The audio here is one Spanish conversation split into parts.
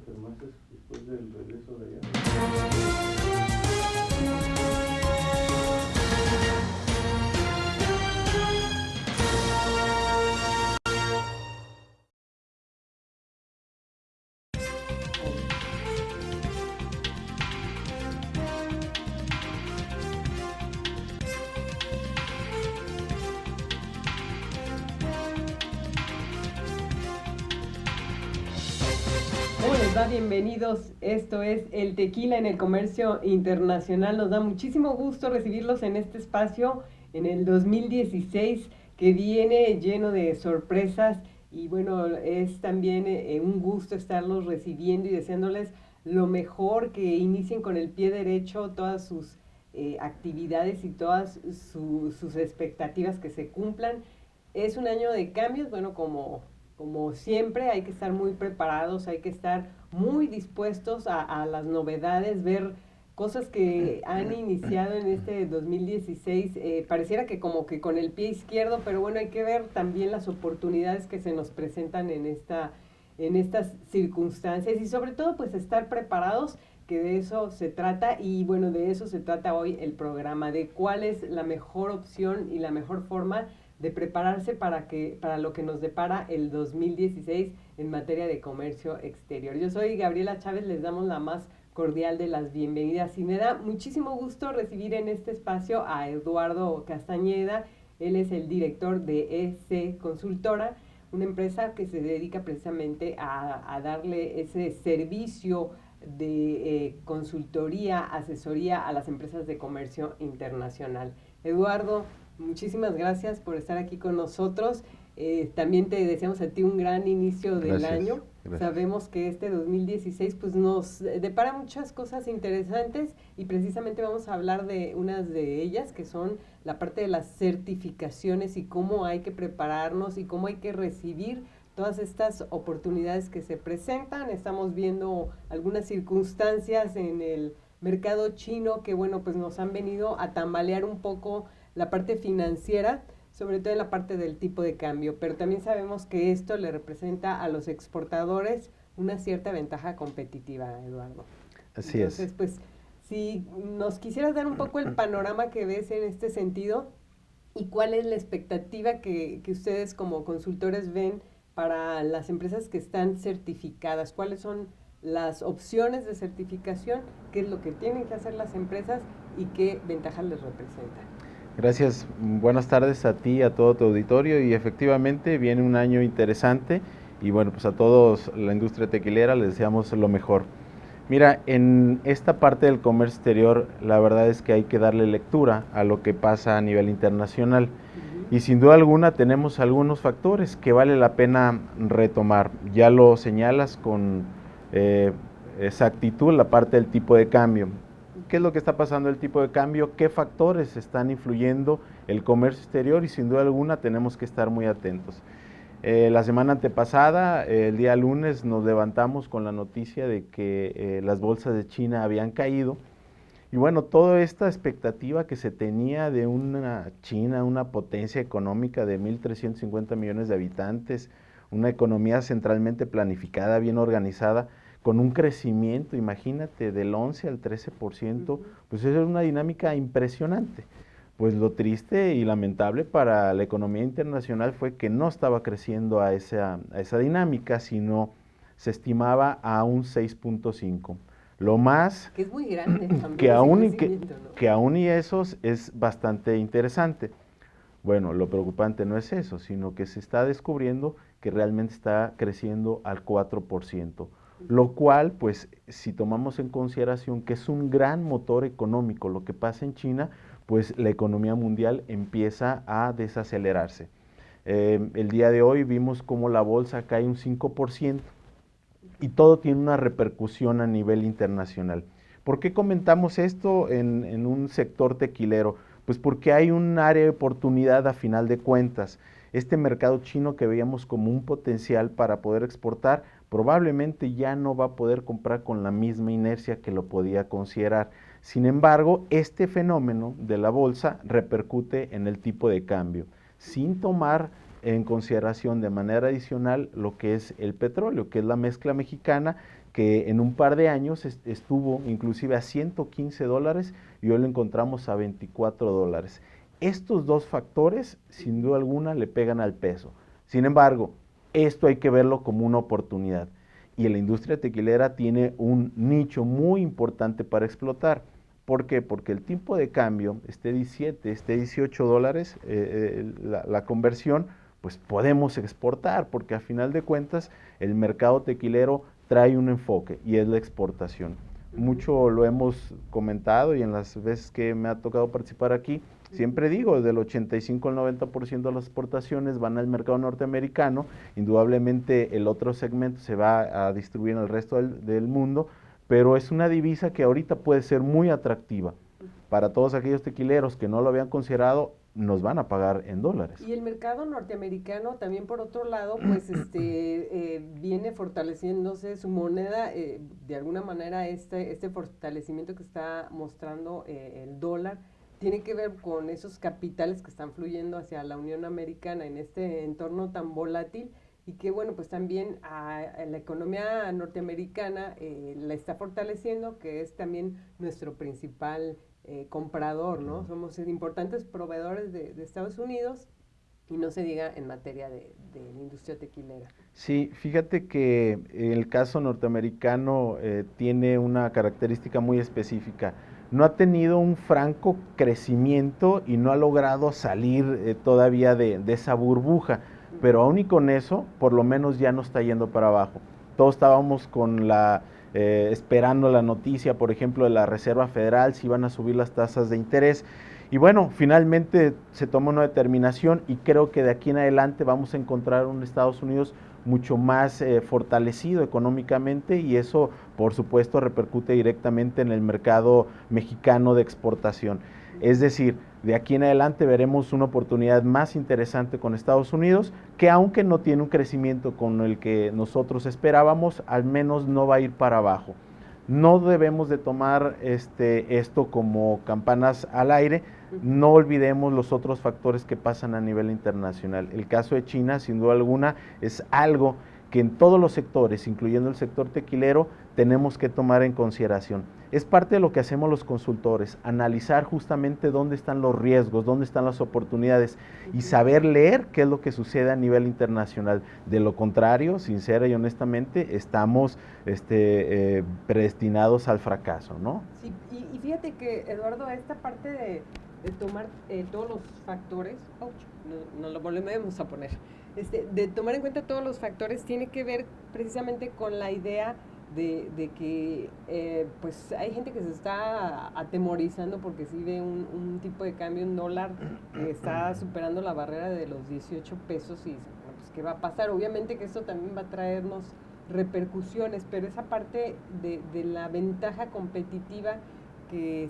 enfermaste después del regreso de allá? ¿Cómo les va? Bienvenidos. Esto es El Tequila en el Comercio Internacional. Nos da muchísimo gusto recibirlos en este espacio en el 2016 que viene lleno de sorpresas y bueno, es también un gusto estarlos recibiendo y deseándoles lo mejor, que inicien con el pie derecho todas sus actividades y todas sus expectativas que se cumplan. Es un año de cambios, bueno, como siempre hay que estar muy preparados, hay que estar muy dispuestos a las novedades, ver cosas que han iniciado en este 2016, pareciera que como que con el pie izquierdo, pero bueno, hay que ver también las oportunidades que se nos presentan en estas circunstancias y sobre todo pues estar preparados, que de eso se trata y bueno, de eso se trata hoy el programa, de cuál es la mejor opción y la mejor forma de prepararse para lo que nos depara el 2016 en materia de comercio exterior. Yo soy Gabriela Chávez, les damos la más cordial de las bienvenidas y me da muchísimo gusto recibir en este espacio a Eduardo Castañeda. Él es el director de EC Consultora, una empresa que se dedica precisamente a darle ese servicio de consultoría, asesoría a las empresas de comercio internacional. Eduardo, muchísimas gracias por estar aquí con nosotros. También te deseamos a ti un gran inicio del año. Gracias. Sabemos que este 2016 pues, nos depara muchas cosas interesantes y precisamente vamos a hablar de unas de ellas, que son la parte de las certificaciones y cómo hay que prepararnos y cómo hay que recibir todas estas oportunidades que se presentan. Estamos viendo algunas circunstancias en el mercado chino que, bueno, pues nos han venido a tambalear un poco la parte financiera, sobre todo en la parte del tipo de cambio, pero también sabemos que esto le representa a los exportadores una cierta ventaja competitiva, Eduardo. Así Entonces, es. pues, si nos quisieras dar un poco el panorama que ves en este sentido y cuál es la expectativa que ustedes como consultores ven para las empresas que están certificadas, cuáles son las opciones de certificación, qué es lo que tienen que hacer las empresas y qué ventajas les representan. Gracias. Buenas tardes a ti y a todo tu auditorio. Y efectivamente viene un año interesante y bueno, pues a todos la industria tequilera les deseamos lo mejor. Mira, en esta parte del comercio exterior, la verdad es que hay que darle lectura a lo que pasa a nivel internacional. Y sin duda alguna tenemos algunos factores que vale la pena retomar. Ya lo señalas con exactitud la parte del tipo de cambio. ¿Qué es lo que está pasando el tipo de cambio? ¿Qué factores están influyendo el comercio exterior? Y sin duda alguna tenemos que estar muy atentos. La semana antepasada, el día lunes, nos levantamos con la noticia de que las bolsas de China habían caído. Y bueno, toda esta expectativa que se tenía de una China, una potencia económica de 1.350 millones de habitantes, una economía centralmente planificada, bien organizada, con un crecimiento, imagínate, del 11 al 13%, pues eso es una dinámica impresionante. Pues lo triste y lamentable para la economía internacional fue que no estaba creciendo a esa dinámica, sino se estimaba a un 6.5. Lo más que es muy grande también que aún y eso es bastante interesante. Bueno, lo preocupante no es eso, sino que se está descubriendo que realmente está creciendo al 4%, lo cual, pues, si tomamos en consideración que es un gran motor económico lo que pasa en China, pues la economía mundial empieza a desacelerarse. El día de hoy vimos cómo la bolsa cae un 5%, y todo tiene una repercusión a nivel internacional. ¿Por qué comentamos esto en un sector tequilero? Pues porque hay un área de oportunidad a final de cuentas. Este mercado chino que veíamos como un potencial para poder exportar, probablemente ya no va a poder comprar con la misma inercia que lo podía considerar. Sin embargo, este fenómeno de la bolsa repercute en el tipo de cambio, sin tomar en consideración de manera adicional lo que es el petróleo, que es la mezcla mexicana, que en un par de años estuvo inclusive a $115 y hoy lo encontramos a $24. Estos dos factores, sin duda alguna, le pegan al peso. Sin embargo, esto hay que verlo como una oportunidad. Y la industria tequilera tiene un nicho muy importante para explotar. ¿Por qué? Porque el tipo de cambio, esté 17, esté $18, la conversión, pues podemos exportar, porque a final de cuentas el mercado tequilero trae un enfoque y es la exportación. Mucho lo hemos comentado y en las veces que me ha tocado participar aquí, siempre digo, del 85 al 90% de las exportaciones van al mercado norteamericano, indudablemente el otro segmento se va a distribuir en el resto del mundo, pero es una divisa que ahorita puede ser muy atractiva. Para todos aquellos tequileros que no lo habían considerado, nos van a pagar en dólares. Y el mercado norteamericano también, por otro lado, pues viene fortaleciéndose su moneda, de alguna manera este fortalecimiento que está mostrando el dólar tiene que ver con esos capitales que están fluyendo hacia la Unión Americana en este entorno tan volátil y que bueno, pues también a la economía norteamericana la está fortaleciendo, que es también nuestro principal comprador, ¿no? Somos importantes proveedores de Estados Unidos y no se diga en materia de la industria tequilera. Sí, fíjate que el caso norteamericano tiene una característica muy específica. No ha tenido un franco crecimiento y no ha logrado salir todavía de esa burbuja, pero aún y con eso, por lo menos ya no está yendo para abajo. Todos estábamos con esperando la noticia, por ejemplo, de la Reserva Federal, si iban a subir las tasas de interés. Y bueno, finalmente se tomó una determinación y creo que de aquí en adelante vamos a encontrar un Estados Unidos mucho más fortalecido económicamente y eso, por supuesto, repercute directamente en el mercado mexicano de exportación. Es decir, de aquí en adelante veremos una oportunidad más interesante con Estados Unidos, que aunque no tiene un crecimiento con el que nosotros esperábamos, al menos no va a ir para abajo. No debemos de tomar esto como campanas al aire, no olvidemos los otros factores que pasan a nivel internacional. El caso de China, sin duda alguna, es algo que en todos los sectores, incluyendo el sector tequilero, tenemos que tomar en consideración. Es parte de lo que hacemos los consultores, analizar justamente dónde están los riesgos, dónde están las oportunidades y saber leer qué es lo que sucede a nivel internacional. De lo contrario, sincera y honestamente, estamos predestinados al fracaso, ¿no? Sí, y fíjate que, Eduardo, esta parte de tomar todos los factores, no lo volvemos a poner, de tomar en cuenta todos los factores tiene que ver precisamente con la idea de que pues hay gente que se está atemorizando porque si ve un tipo de cambio, un dólar que está superando la barrera de los 18 pesos y dice, bueno, pues ¿qué va a pasar? Obviamente que esto también va a traernos repercusiones, pero esa parte de la ventaja competitiva que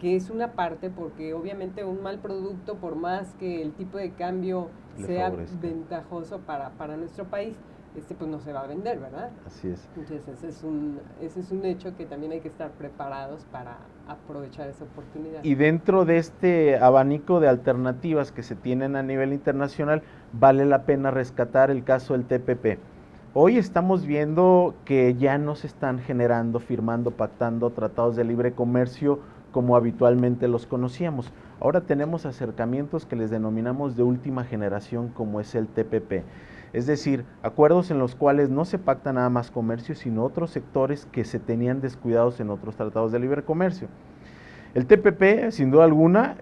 es una parte, porque obviamente un mal producto, por más que el tipo de cambio sea ventajoso para nuestro país, pues no se va a vender, ¿verdad? Así es. Entonces ese es un hecho que también hay que estar preparados para aprovechar esa oportunidad. Y dentro de este abanico de alternativas que se tienen a nivel internacional, vale la pena rescatar el caso del TPP. Hoy estamos viendo que ya no se están generando, firmando, pactando tratados de libre comercio como habitualmente los conocíamos. Ahora tenemos acercamientos que les denominamos de última generación, como es el TPP. Es decir, acuerdos en los cuales no se pacta nada más comercio, sino otros sectores que se tenían descuidados en otros tratados de libre comercio. El TPP, sin duda alguna,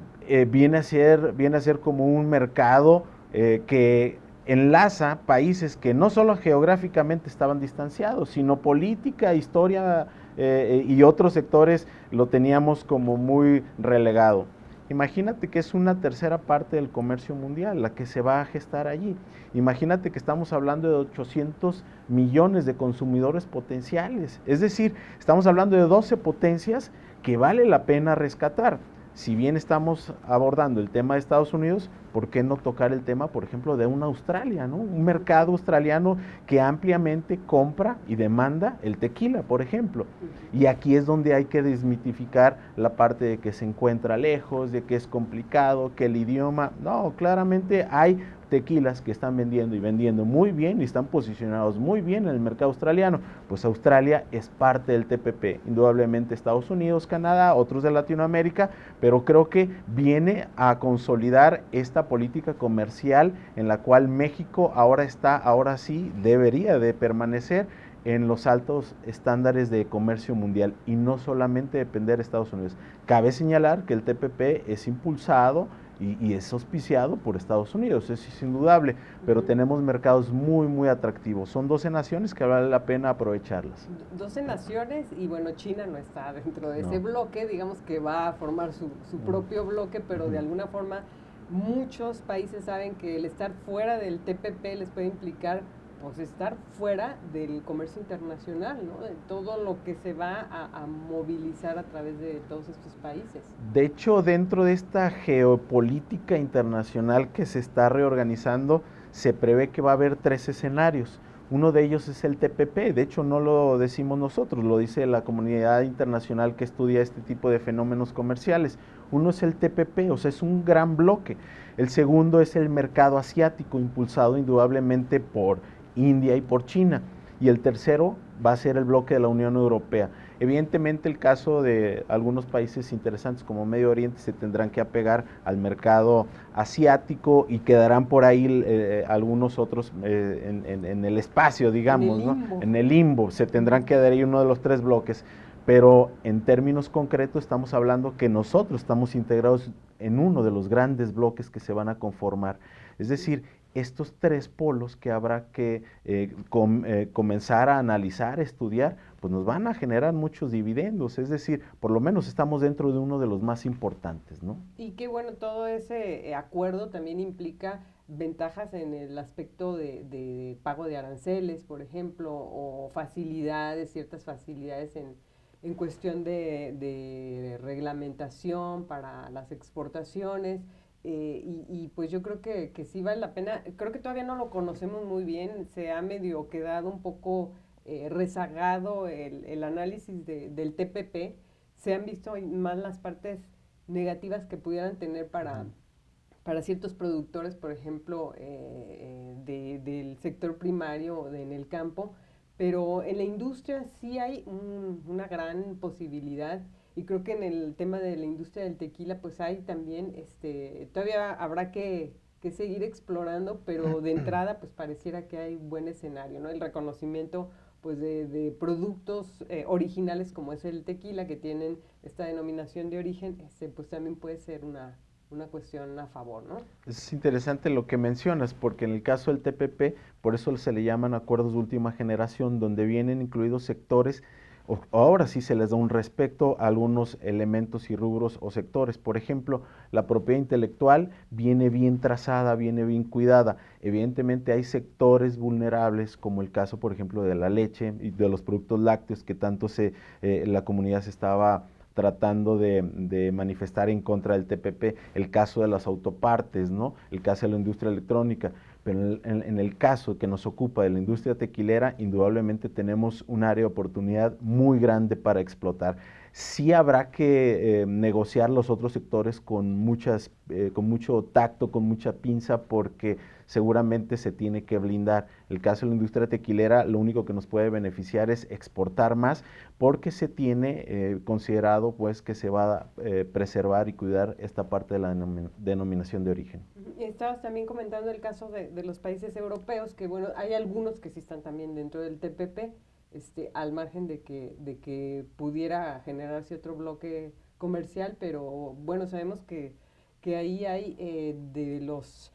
viene a ser como un mercado que enlaza países que no solo geográficamente estaban distanciados, sino política, historia y otros sectores lo teníamos como muy relegado. Imagínate que es una tercera parte del comercio mundial la que se va a gestar allí. Imagínate que estamos hablando de 800 millones de consumidores potenciales. Es decir, estamos hablando de 12 potencias que vale la pena rescatar. Si bien estamos abordando el tema de Estados Unidos, ¿por qué no tocar el tema, por ejemplo, de una Australia, ¿no? Un mercado australiano que ampliamente compra y demanda el tequila, por ejemplo. Y aquí es donde hay que desmitificar la parte de que se encuentra lejos, de que es complicado, que el idioma... No, claramente hay tequilas que están vendiendo y vendiendo muy bien y están posicionados muy bien en el mercado australiano. Pues Australia es parte del TPP, indudablemente Estados Unidos, Canadá, otros de Latinoamérica, pero creo que viene a consolidar esta política comercial en la cual México ahora sí debería de permanecer en los altos estándares de comercio mundial y no solamente depender de Estados Unidos. Cabe señalar que el TPP es impulsado y es auspiciado por Estados Unidos, eso es indudable, pero tenemos mercados muy, muy atractivos. Son 12 naciones que vale la pena aprovecharlas. 12 naciones y bueno, China no está dentro de ese bloque, digamos que va a formar su propio bloque, pero de alguna forma muchos países saben que el estar fuera del TPP les puede implicar pues estar fuera del comercio internacional, ¿no? De todo lo que se va a movilizar a través de todos estos países. De hecho, dentro de esta geopolítica internacional que se está reorganizando, se prevé que va a haber 3 escenarios. Uno de ellos es el TPP, de hecho no lo decimos nosotros, lo dice la comunidad internacional que estudia este tipo de fenómenos comerciales. Uno es el TPP, o sea, es un gran bloque. El segundo es el mercado asiático, impulsado indudablemente por India y por China. Y el tercero va a ser el bloque de la Unión Europea. Evidentemente el caso de algunos países interesantes como Medio Oriente se tendrán que apegar al mercado asiático y quedarán por ahí algunos otros en el espacio, digamos, ¿no? En el limbo, se tendrán que dar ahí uno de los 3 bloques. Pero en términos concretos estamos hablando que nosotros estamos integrados en uno de los grandes bloques que se van a conformar. Es decir, estos 3 polos que habrá que comenzar a analizar, estudiar, pues nos van a generar muchos dividendos, es decir, por lo menos estamos dentro de uno de los más importantes, ¿no? Y que bueno, todo ese acuerdo también implica ventajas en el aspecto de pago de aranceles, por ejemplo, o facilidades, ciertas facilidades en cuestión de reglamentación para las exportaciones. Y pues yo creo que sí vale la pena, creo que todavía no lo conocemos muy bien, se ha medio quedado un poco rezagado el análisis del TPP, se han visto más las partes negativas que pudieran tener para ciertos productores, por ejemplo, del sector primario en el campo, pero en la industria sí hay una gran posibilidad y creo que en el tema de la industria del tequila pues hay también, todavía habrá que seguir explorando, pero de entrada pues pareciera que hay buen escenario, ¿no? El reconocimiento pues de productos originales como es el tequila que tienen esta denominación de origen, pues también puede ser una cuestión a favor, ¿no? Es interesante lo que mencionas, porque en el caso del TPP, por eso se le llaman acuerdos de última generación, donde vienen incluidos sectores, o ahora sí se les da un respecto a algunos elementos y rubros o sectores. Por ejemplo, la propiedad intelectual viene bien trazada, viene bien cuidada. Evidentemente hay sectores vulnerables, como el caso, por ejemplo, de la leche y de los productos lácteos, que tanto la comunidad se estaba tratando de manifestar en contra del TPP, el caso de las autopartes, ¿no? El caso de la industria electrónica, pero en el caso que nos ocupa de la industria tequilera, indudablemente tenemos un área de oportunidad muy grande para explotar. Sí habrá que negociar los otros sectores con mucho tacto, con mucha pinza, porque seguramente se tiene que blindar. El caso de la industria tequilera, lo único que nos puede beneficiar es exportar más, porque se tiene considerado pues que se va a preservar y cuidar esta parte de la denominación de origen. Estabas también comentando el caso de los países europeos, que bueno, hay algunos que sí están también dentro del TPP, al margen de que pudiera generarse otro bloque comercial, pero bueno, sabemos que ahí hay de los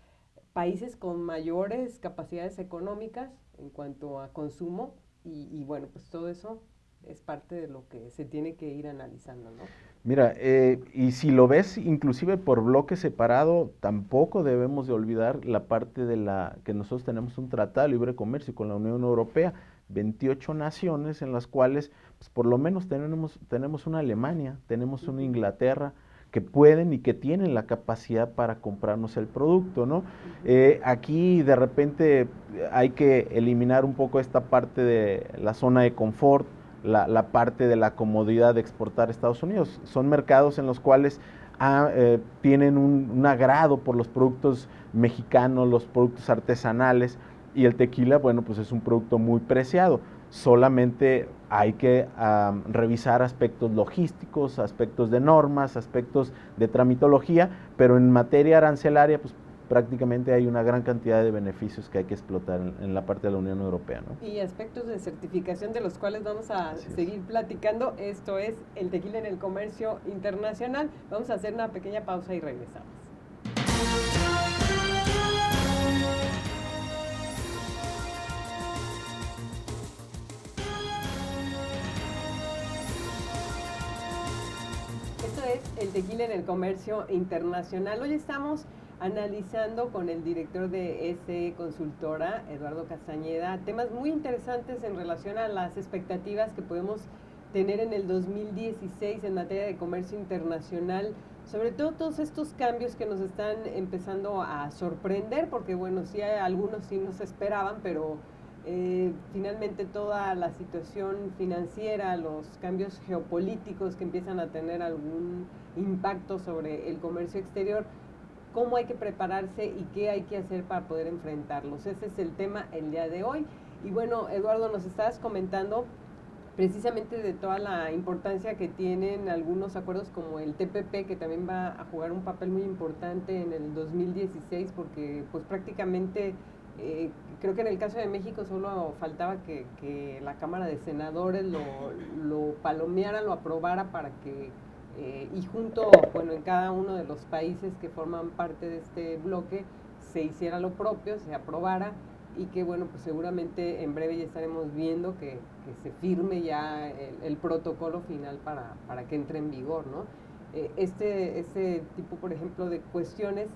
países con mayores capacidades económicas en cuanto a consumo y bueno, pues todo eso es parte de lo que se tiene que ir analizando, ¿no? Mira, y si lo ves inclusive por bloque separado, tampoco debemos de olvidar la parte de que nosotros tenemos un tratado de libre comercio con la Unión Europea, 28 naciones en las cuales pues, por lo menos tenemos una Alemania, tenemos una Inglaterra, que pueden y que tienen la capacidad para comprarnos el producto, ¿no? Aquí de repente hay que eliminar un poco esta parte de la zona de confort, la parte de la comodidad de exportar a Estados Unidos. Son mercados en los cuales tienen un agrado por los productos mexicanos, los productos artesanales, y el tequila, bueno, pues es un producto muy preciado. Solamente hay que revisar aspectos logísticos, aspectos de normas, aspectos de tramitología, pero en materia arancelaria, pues prácticamente hay una gran cantidad de beneficios que hay que explotar en la parte de la Unión Europea, ¿no? Y aspectos de certificación de los cuales vamos a seguir platicando. Esto es el tequila en el comercio internacional. Vamos a hacer una pequeña pausa y regresamos. Esto es el tequila en el comercio internacional. Hoy estamos analizando con el director de SE Consultora, Eduardo Castañeda, temas muy interesantes en relación a las expectativas que podemos tener en el 2016 en materia de comercio internacional, sobre todo todos estos cambios que nos están empezando a sorprender, porque bueno, sí hay algunos sí nos esperaban, pero finalmente toda la situación financiera, los cambios geopolíticos que empiezan a tener algún impacto sobre el comercio exterior, cómo hay que prepararse y qué hay que hacer para poder enfrentarlos. Ese es el tema el día de hoy. Y bueno, Eduardo, nos estabas comentando precisamente de toda la importancia que tienen algunos acuerdos como el TPP, que también va a jugar un papel muy importante en el 2016, porque pues prácticamente creo que en el caso de México solo faltaba que la Cámara de Senadores lo palomeara, lo aprobara para que y junto, bueno, en cada uno de los países que forman parte de este bloque se hiciera lo propio, se aprobara, y que bueno, pues seguramente en breve ya estaremos viendo que se firme ya el protocolo final para que entre en vigor, ¿no? Este tipo, por ejemplo, de cuestiones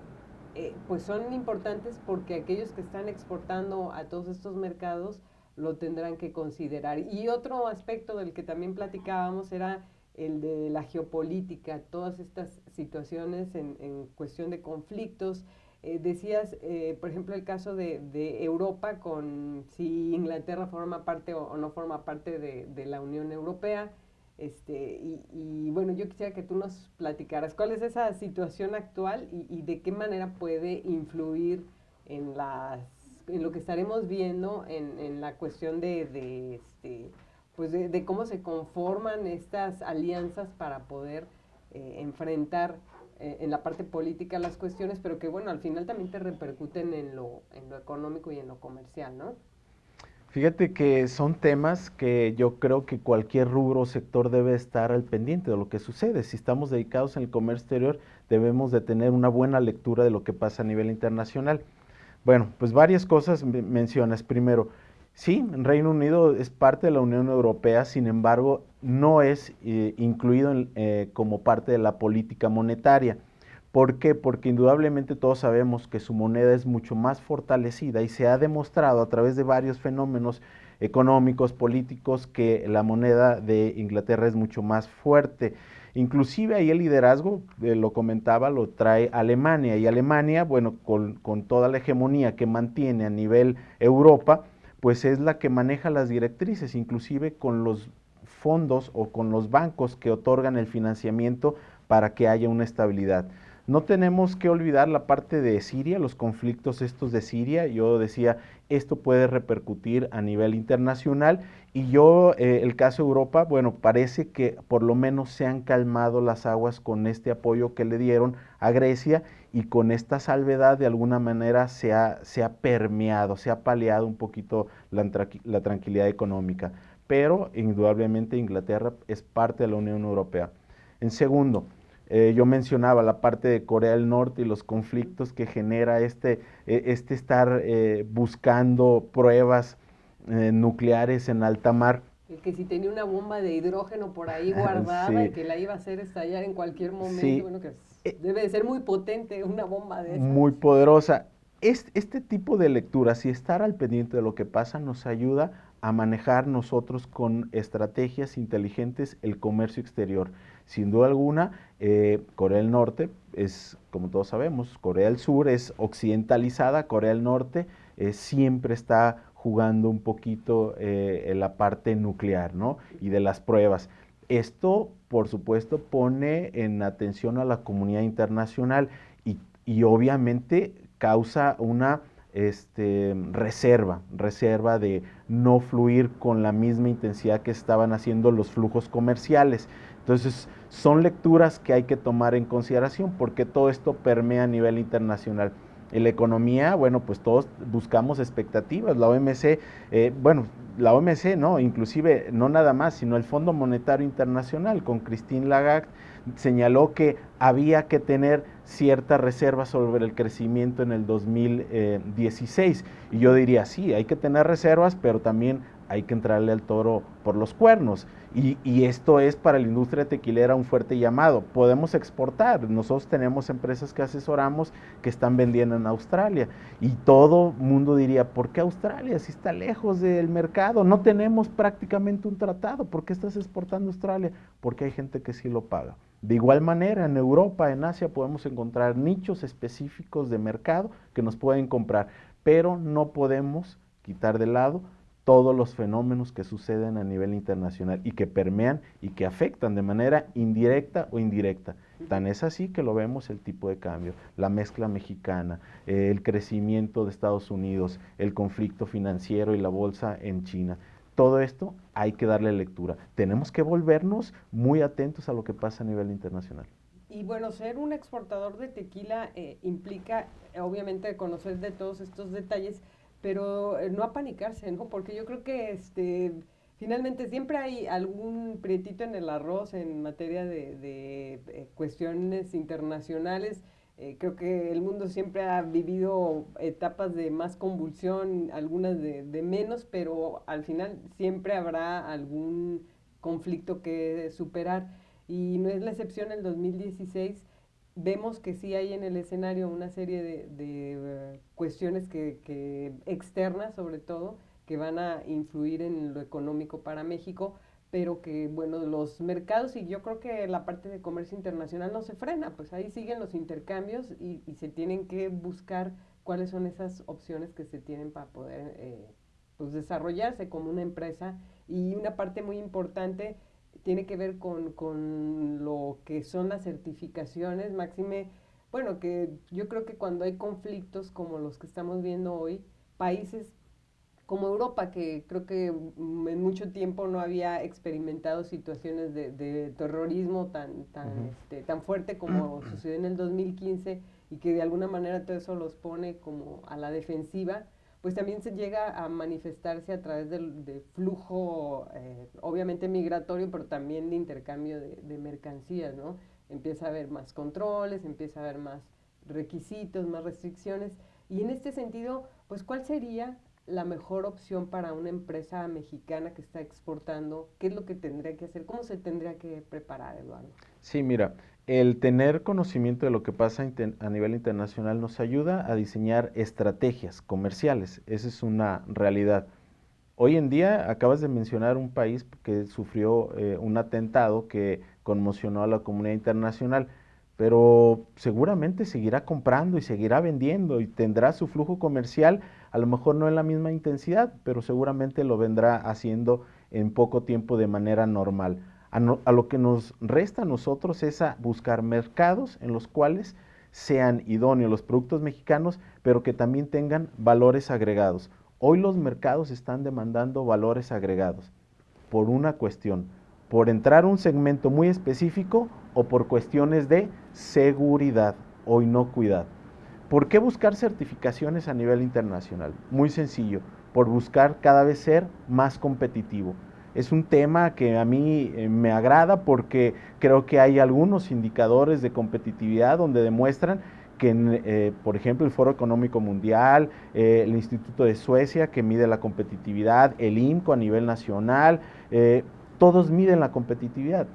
pues son importantes porque aquellos que están exportando a todos estos mercados lo tendrán que considerar. Y otro aspecto del que también platicábamos era el de la geopolítica, todas estas situaciones en cuestión de conflictos. Decías, por ejemplo, el caso de Europa, con si Inglaterra forma parte o no forma parte de la Unión Europea. Y bueno, yo quisiera que tú nos platicaras cuál es esa situación actual y de qué manera puede influir en lo que estaremos viendo en la cuestión de cómo se conforman estas alianzas para poder enfrentar en la parte política las cuestiones, pero que bueno, al final también te repercuten en lo económico y en lo comercial, ¿no? Fíjate que son temas que yo creo que cualquier rubro o sector debe estar al pendiente de lo que sucede. Si estamos dedicados en el comercio exterior, debemos de tener una buena lectura de lo que pasa a nivel internacional. Bueno, pues varias cosas mencionas. Primero, sí, Reino Unido es parte de la Unión Europea, sin embargo, no es incluido como parte de la política monetaria. ¿Por qué? Porque indudablemente todos sabemos que su moneda es mucho más fortalecida y se ha demostrado a través de varios fenómenos económicos, políticos, que la moneda de Inglaterra es mucho más fuerte. Inclusive ahí el liderazgo, lo comentaba, lo trae Alemania, y Alemania, bueno, con toda la hegemonía que mantiene a nivel Europa, pues es la que maneja las directrices, inclusive con los fondos o con los bancos que otorgan el financiamiento para que haya una estabilidad. No tenemos que olvidar la parte de Siria, los conflictos estos de Siria. Yo decía, esto puede repercutir a nivel internacional, y el caso de Europa, bueno, parece que por lo menos se han calmado las aguas con este apoyo que le dieron a Grecia, y con esta salvedad de alguna manera se ha permeado, se ha paliado un poquito la tranquilidad económica. Pero indudablemente Inglaterra es parte de la Unión Europea. En segundo, yo mencionaba la parte de Corea del Norte y los conflictos que genera estar buscando pruebas nucleares en alta mar. El que si tenía una bomba de hidrógeno por ahí guardada Sí. y que la iba a hacer estallar en cualquier momento, Sí. bueno, que debe de ser muy potente una bomba de esas. Muy poderosa. Este tipo de lecturas y estar al pendiente de lo que pasa nos ayuda a manejar nosotros con estrategias inteligentes el comercio exterior. Sin duda alguna, Corea del Norte es, como todos sabemos, Corea del Sur es occidentalizada, Corea del Norte siempre está jugando un poquito en la parte nuclear, ¿no? Y de las pruebas. Esto, por supuesto, pone en atención a la comunidad internacional y obviamente causa una reserva de no fluir con la misma intensidad que estaban haciendo los flujos comerciales. Entonces, son lecturas que hay que tomar en consideración porque todo esto permea a nivel internacional. En la economía, bueno, pues todos buscamos expectativas. La OMC, la OMC no, inclusive no nada más, sino el Fondo Monetario Internacional con Christine Lagarde señaló que había que tener ciertas reservas sobre el crecimiento en el 2016. Y yo diría, sí, hay que tener reservas, pero también hay que entrarle al toro por los cuernos. Y esto es para la industria tequilera un fuerte llamado. Podemos exportar. Nosotros tenemos empresas que asesoramos que están vendiendo en Australia. Y todo mundo diría, ¿por qué Australia? Si está lejos del mercado. No tenemos prácticamente un tratado. ¿Por qué estás exportando a Australia? Porque hay gente que sí lo paga. De igual manera, en Europa, en Asia, podemos encontrar nichos específicos de mercado que nos pueden comprar. Pero no podemos quitar de lado todos los fenómenos que suceden a nivel internacional y que permean y que afectan de manera indirecta o indirecta. Tan es así que lo vemos el tipo de cambio, la mezcla mexicana, el crecimiento de Estados Unidos, el conflicto financiero y la bolsa en China. Todo esto hay que darle lectura. Tenemos que volvernos muy atentos a lo que pasa a nivel internacional. Y bueno, ser un exportador de tequila implica, obviamente, conocer de todos estos detalles, pero no apanicarse, ¿no? Porque yo creo que finalmente siempre hay algún prietito en el arroz en materia de cuestiones internacionales. Creo que el mundo siempre ha vivido etapas de más convulsión, algunas de menos, pero al final siempre habrá algún conflicto que superar. Y no es la excepción el 2016. Vemos que sí hay en el escenario una serie de cuestiones que externas, sobre todo, que van a influir en lo económico para México, pero que, bueno, los mercados y yo creo que la parte de comercio internacional no se frena, pues ahí siguen los intercambios y se tienen que buscar cuáles son esas opciones que se tienen para poder pues desarrollarse como una empresa. Y una parte muy importante tiene que ver con lo que son las certificaciones, máxime, bueno, que yo creo que cuando hay conflictos como los que estamos viendo hoy, países como Europa, que creo que en mucho tiempo no había experimentado situaciones de terrorismo tan fuerte como sucedió en el 2015 y que de alguna manera todo eso los pone como a la defensiva, pues también se llega a manifestarse a través del flujo, obviamente migratorio, pero también de intercambio de mercancías, ¿no? Empieza a haber más controles, empieza a haber más requisitos, más restricciones, y en este sentido, pues, ¿cuál sería la mejor opción para una empresa mexicana que está exportando? ¿Qué es lo que tendría que hacer? ¿Cómo se tendría que preparar, Eduardo? Sí, mira, el tener conocimiento de lo que pasa a nivel internacional nos ayuda a diseñar estrategias comerciales. Esa es una realidad. Hoy en día acabas de mencionar un país que sufrió un atentado que conmocionó a la comunidad internacional, pero seguramente seguirá comprando y seguirá vendiendo y tendrá su flujo comercial, a lo mejor no en la misma intensidad, pero seguramente lo vendrá haciendo en poco tiempo de manera normal. A lo que nos resta a nosotros es a buscar mercados en los cuales sean idóneos los productos mexicanos, pero que también tengan valores agregados. Hoy los mercados están demandando valores agregados por una cuestión, por entrar a un segmento muy específico o por cuestiones de seguridad o inocuidad. ¿Por qué buscar certificaciones a nivel internacional? Muy sencillo, por buscar cada vez ser más competitivo. Es un tema que a mí me agrada porque creo que hay algunos indicadores de competitividad donde demuestran que, por ejemplo, el Foro Económico Mundial, el Instituto de Suecia que mide la competitividad, el IMCO a nivel nacional, todos miden la competitividad.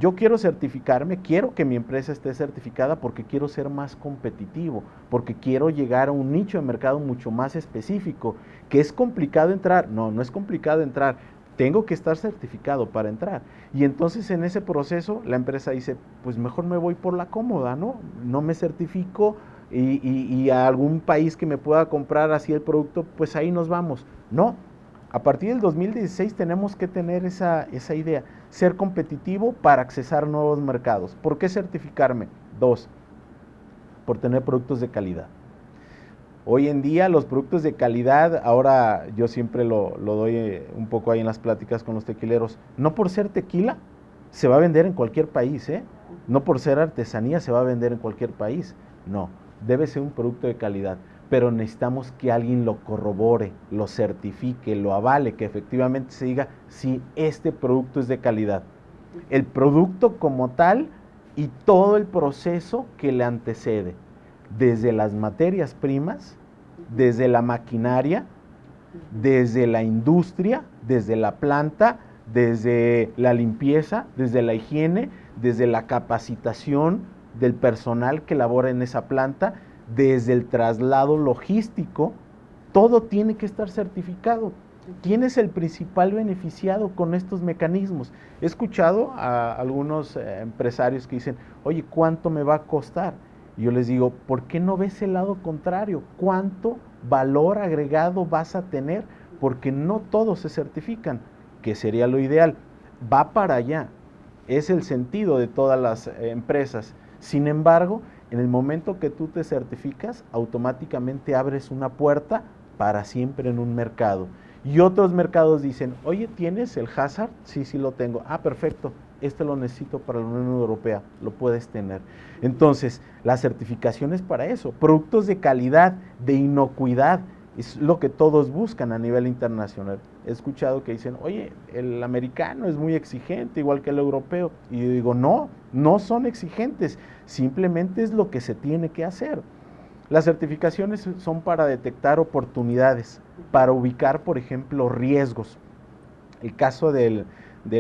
Yo quiero certificarme, quiero que mi empresa esté certificada porque quiero ser más competitivo, porque quiero llegar a un nicho de mercado mucho más específico. ¿Que es complicado entrar? No, no es complicado entrar, tengo que estar certificado para entrar. Y entonces en ese proceso la empresa dice, pues mejor me voy por la cómoda, ¿no? No me certifico y a algún país que me pueda comprar así el producto, pues ahí nos vamos. No, a partir del 2016 tenemos que tener esa idea, ser competitivo para accesar nuevos mercados. ¿Por qué certificarme? Dos, por tener productos de calidad. Hoy en día los productos de calidad, ahora yo siempre lo doy un poco ahí en las pláticas con los tequileros, no por ser tequila se va a vender en cualquier país, ¿eh? No por ser artesanía se va a vender en cualquier país, no, debe ser un producto de calidad, pero necesitamos que alguien lo corrobore, lo certifique, lo avale, que efectivamente se diga si este producto es de calidad. El producto como tal y todo el proceso que le antecede, desde las materias primas, desde la maquinaria, desde la industria, desde la planta, desde la limpieza, desde la higiene, desde la capacitación del personal que labora en esa planta, desde el traslado logístico, todo tiene que estar certificado. ¿Quién es el principal beneficiado con estos mecanismos? He escuchado a algunos empresarios que dicen, oye, ¿cuánto me va a costar? Y yo les digo, ¿por qué no ves el lado contrario? ¿Cuánto valor agregado vas a tener? Porque no todos se certifican, que sería lo ideal. Va para allá, es el sentido de todas las empresas. Sin embargo, en el momento que tú te certificas, automáticamente abres una puerta para siempre en un mercado. Y otros mercados dicen, oye, ¿tienes el Hazard? Sí, sí lo tengo. Ah, perfecto, este lo necesito para la Unión Europea, lo puedes tener. Entonces, la certificación es para eso, productos de calidad, de inocuidad, es lo que todos buscan a nivel internacional. He escuchado que dicen, oye, el americano es muy exigente, igual que el europeo. Y yo digo, no, no son exigentes, simplemente es lo que se tiene que hacer. Las certificaciones son para detectar oportunidades, para ubicar, por ejemplo, riesgos. El caso del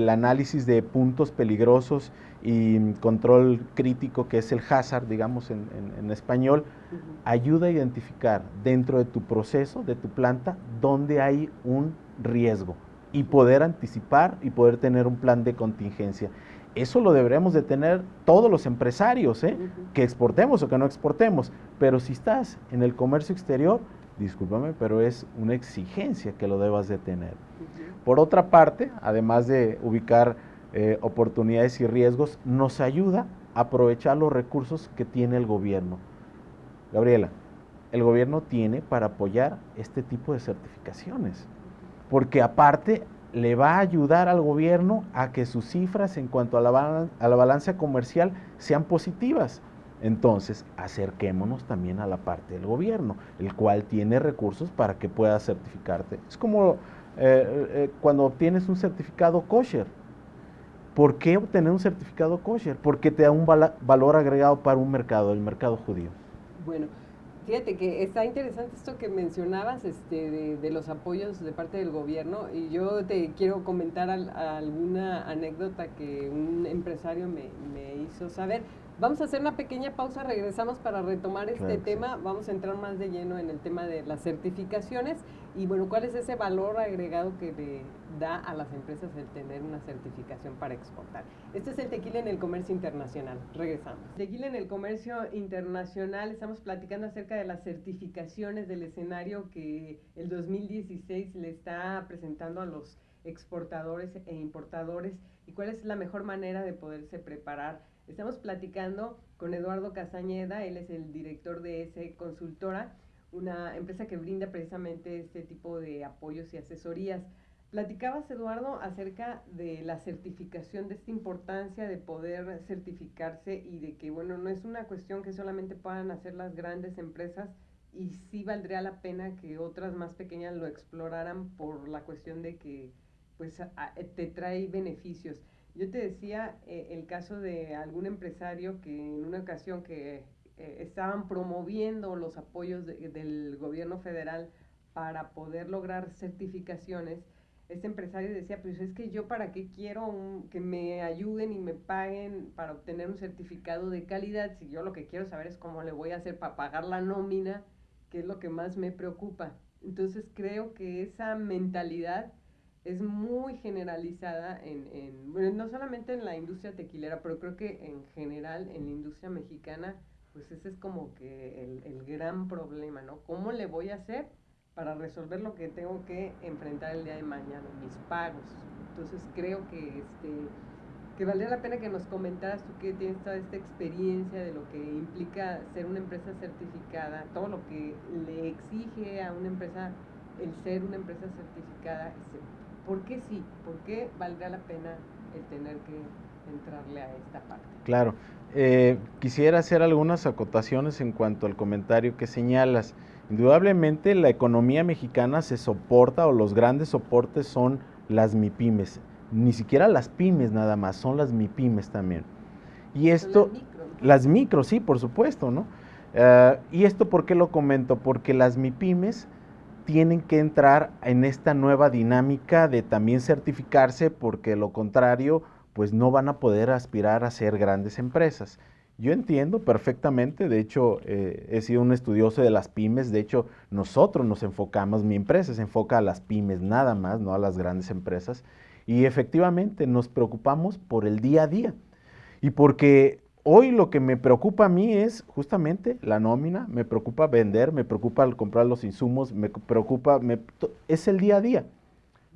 análisis de puntos peligrosos y control crítico, que es el hazard, digamos en español, ayuda a identificar dentro de tu proceso, de tu planta, dónde hay un riesgo y poder anticipar y poder tener un plan de contingencia. Eso lo deberemos de tener todos los empresarios, que exportemos o que no exportemos, pero si estás en el comercio exterior, discúlpame, pero es una exigencia que lo debas de tener. Por otra parte, además de ubicar oportunidades y riesgos, nos ayuda a aprovechar los recursos que tiene el gobierno. Gabriela, el gobierno tiene para apoyar este tipo de certificaciones, porque aparte le va a ayudar al gobierno a que sus cifras en cuanto a la balanza comercial sean positivas. Entonces, acerquémonos también a la parte del gobierno, el cual tiene recursos para que pueda certificarte. Es como cuando obtienes un certificado kosher. ¿Por qué obtener un certificado kosher? Porque te da un valor agregado para un mercado, el mercado judío. Bueno, fíjate que está interesante esto que mencionabas de los apoyos de parte del gobierno, y yo te quiero comentar alguna anécdota que un empresario me hizo saber. Vamos a hacer una pequeña pausa, regresamos para retomar este tema, vamos a entrar más de lleno en el tema de las certificaciones y bueno, ¿cuál es ese valor agregado que le da a las empresas el tener una certificación para exportar? Este es el Tequila en el Comercio Internacional, regresamos. Tequila en el Comercio Internacional, estamos platicando acerca de las certificaciones del escenario que el 2016 le está presentando a los exportadores e importadores y cuál es la mejor manera de poderse preparar. Estamos platicando con Eduardo Castañeda, él es el director de ESE Consultora, una empresa que brinda precisamente este tipo de apoyos y asesorías. Platicabas, Eduardo, acerca de la certificación, de esta importancia de poder certificarse y de que, bueno, no es una cuestión que solamente puedan hacer las grandes empresas y sí valdría la pena que otras más pequeñas lo exploraran por la cuestión de que, pues, te trae beneficios. Yo te decía el caso de algún empresario que en una ocasión que estaban promoviendo los apoyos del gobierno federal para poder lograr certificaciones. Este empresario decía, pues es que yo para qué quiero que me ayuden y me paguen para obtener un certificado de calidad, si yo lo que quiero saber es cómo le voy a hacer para pagar la nómina, que es lo que más me preocupa. Entonces creo que esa mentalidad es muy generalizada bueno, no solamente en la industria tequilera, pero creo que en general en la industria mexicana, pues ese es como que el gran problema, ¿no? ¿Cómo le voy a hacer para resolver lo que tengo que enfrentar el día de mañana, mis pagos? Entonces creo que valdría la pena que nos comentaras tú que tienes toda esta experiencia de lo que implica ser una empresa certificada, todo lo que le exige a una empresa el ser una empresa certificada. ¿Por qué sí? ¿Por qué valdría la pena el tener que entrarle a esta parte? Claro. Quisiera hacer algunas acotaciones en cuanto al comentario que señalas. Indudablemente la economía mexicana se soporta, o los grandes soportes son las MIPYMES. Ni siquiera las pymes nada más, son las MIPYMES también. Y esto, las micro, sí, por supuesto, ¿no? ¿Y esto por qué lo comento? Porque las MIPYMES tienen que entrar en esta nueva dinámica de también certificarse, porque de lo contrario, pues no van a poder aspirar a ser grandes empresas. Yo entiendo perfectamente, de hecho, he sido un estudioso de las pymes, de hecho, nosotros nos enfocamos, mi empresa se enfoca a las pymes nada más, no a las grandes empresas, y efectivamente nos preocupamos por el día a día, y porque hoy lo que me preocupa a mí es justamente la nómina, me preocupa vender, me preocupa comprar los insumos, me preocupa, es el día a día.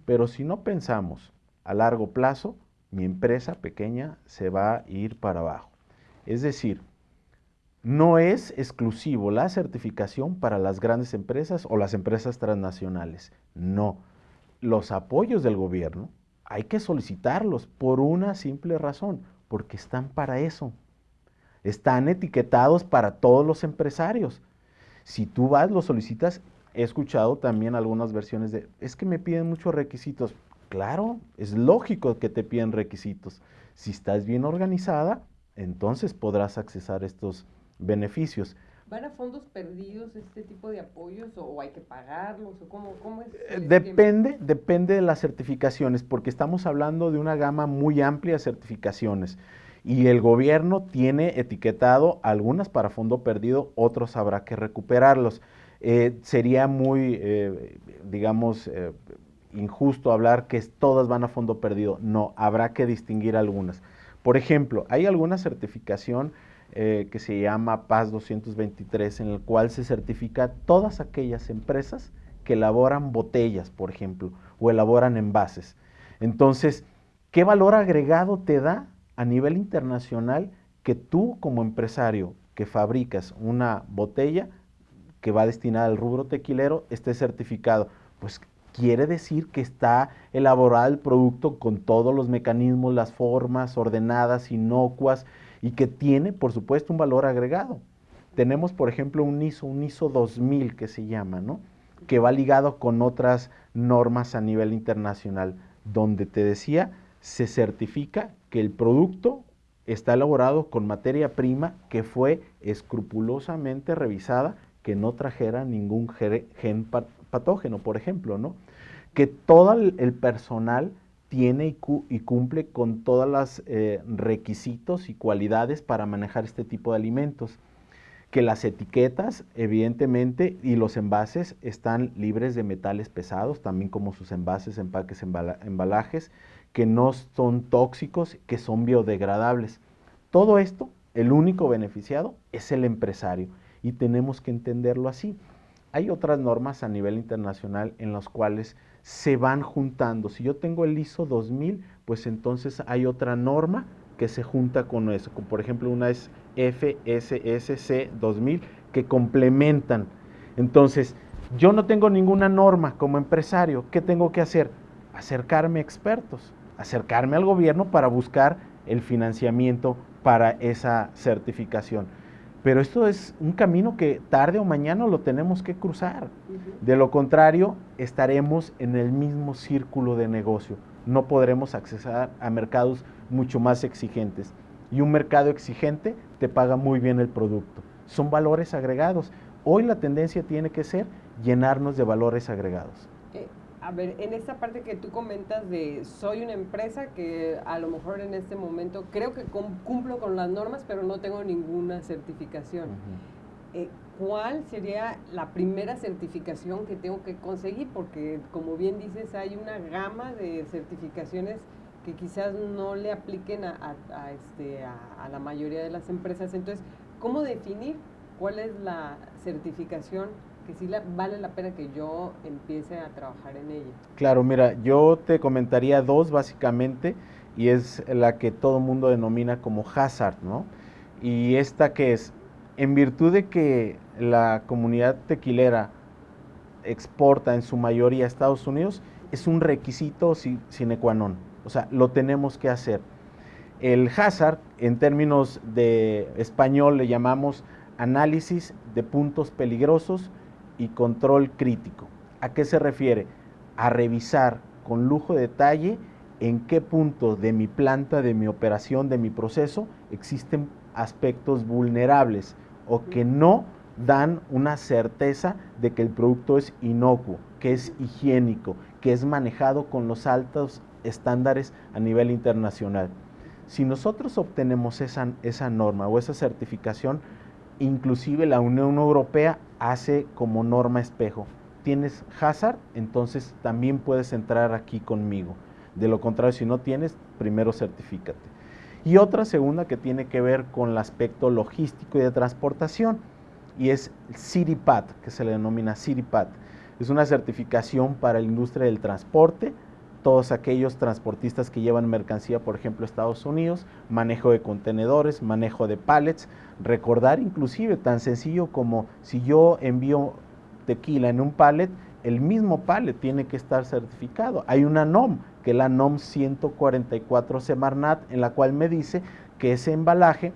Pero si no pensamos a largo plazo, mi empresa pequeña se va a ir para abajo. Es decir, no es exclusivo la certificación para las grandes empresas o las empresas transnacionales. No. Los apoyos del gobierno hay que solicitarlos por una simple razón, porque están para eso. Están etiquetados para todos los empresarios. Si tú vas, lo solicitas. He escuchado también algunas versiones de, es que me piden muchos requisitos. Claro, es lógico que te piden requisitos. Si estás bien organizada, entonces podrás accesar estos beneficios. ¿Van a fondos perdidos este tipo de apoyos o hay que pagarlos? ¿O cómo es Depende de las certificaciones, porque estamos hablando de una gama muy amplia de certificaciones. Y el gobierno tiene etiquetado algunas para fondo perdido, otros habrá que recuperarlos. Sería muy, digamos, injusto hablar que todas van a fondo perdido. No, habrá que distinguir algunas. Por ejemplo, hay alguna certificación que se llama PAS 223, en el cual se certifica todas aquellas empresas que elaboran botellas, por ejemplo, o elaboran envases. Entonces, ¿qué valor agregado te da a nivel internacional que tú como empresario que fabricas una botella que va destinada al rubro tequilero esté certificado? Pues quiere decir que está elaborado el producto con todos los mecanismos, las formas ordenadas, inocuas, y que tiene, por supuesto, un valor agregado. Tenemos, por ejemplo, un ISO 2000 que se llama, ¿no? Que va ligado con otras normas a nivel internacional, donde te decía, se certifica que el producto está elaborado con materia prima que fue escrupulosamente revisada, que no trajera ningún gen patógeno, por ejemplo, ¿no? Que todo el personal tiene y cumple con todos los requisitos y cualidades para manejar este tipo de alimentos. Que las etiquetas, evidentemente, y los envases están libres de metales pesados, también como sus envases, empaques, embalajes, que no son tóxicos, que son biodegradables. Todo esto, el único beneficiado es el empresario, y tenemos que entenderlo así. Hay otras normas a nivel internacional en las cuales se van juntando. Si yo tengo el ISO 2000, pues entonces hay otra norma que se junta con eso. Como por ejemplo, una es FSSC 2000, que complementan. Entonces, yo no tengo ninguna norma como empresario. ¿Qué tengo que hacer? Acercarme a expertos, acercarme al gobierno para buscar el financiamiento para esa certificación. Pero esto es un camino que tarde o mañana lo tenemos que cruzar. De lo contrario, estaremos en el mismo círculo de negocio. No podremos acceder a mercados mucho más exigentes. Y un mercado exigente te paga muy bien el producto. Son valores agregados. Hoy la tendencia tiene que ser llenarnos de valores agregados. A ver, en esta parte que tú comentas de soy una empresa que a lo mejor en este momento creo que cumplo con las normas, pero no tengo ninguna certificación. ¿cuál sería la primera certificación que tengo que conseguir? Porque, como bien dices, hay una gama de certificaciones que quizás no le apliquen a la mayoría de las empresas. Entonces, ¿cómo definir cuál es la certificación que sí vale la pena que yo empiece a trabajar en ella? Claro, mira, yo te comentaría dos básicamente, y es la que todo mundo denomina como hazard, ¿no? Y esta que es, en virtud de que la comunidad tequilera exporta en su mayoría a Estados Unidos, es un requisito sine qua non, o sea, lo tenemos que hacer. El hazard, en términos de español, le llamamos análisis de puntos peligrosos y control crítico. ¿A qué se refiere? A revisar con lujo de detalle en qué punto de mi planta, de mi operación, de mi proceso, existen aspectos vulnerables o que no dan una certeza de que el producto es inocuo, que es higiénico, que es manejado con los altos estándares a nivel internacional. Si nosotros obtenemos esa norma o esa certificación, inclusive la Unión Europea hace como norma espejo. ¿Tienes hazard? Entonces también puedes entrar aquí conmigo. De lo contrario, si no tienes, primero certifícate. Y otra segunda que tiene que ver con el aspecto logístico y de transportación, y es CITIPAT, que se le denomina CITIPAT. Es una certificación para la industria del transporte, todos aquellos transportistas que llevan mercancía, por ejemplo, a Estados Unidos, manejo de contenedores, manejo de pallets, recordar inclusive tan sencillo como si yo envío tequila en un pallet, el mismo pallet tiene que estar certificado. Hay una NOM, que es la NOM 144 Semarnat, en la cual me dice que ese embalaje,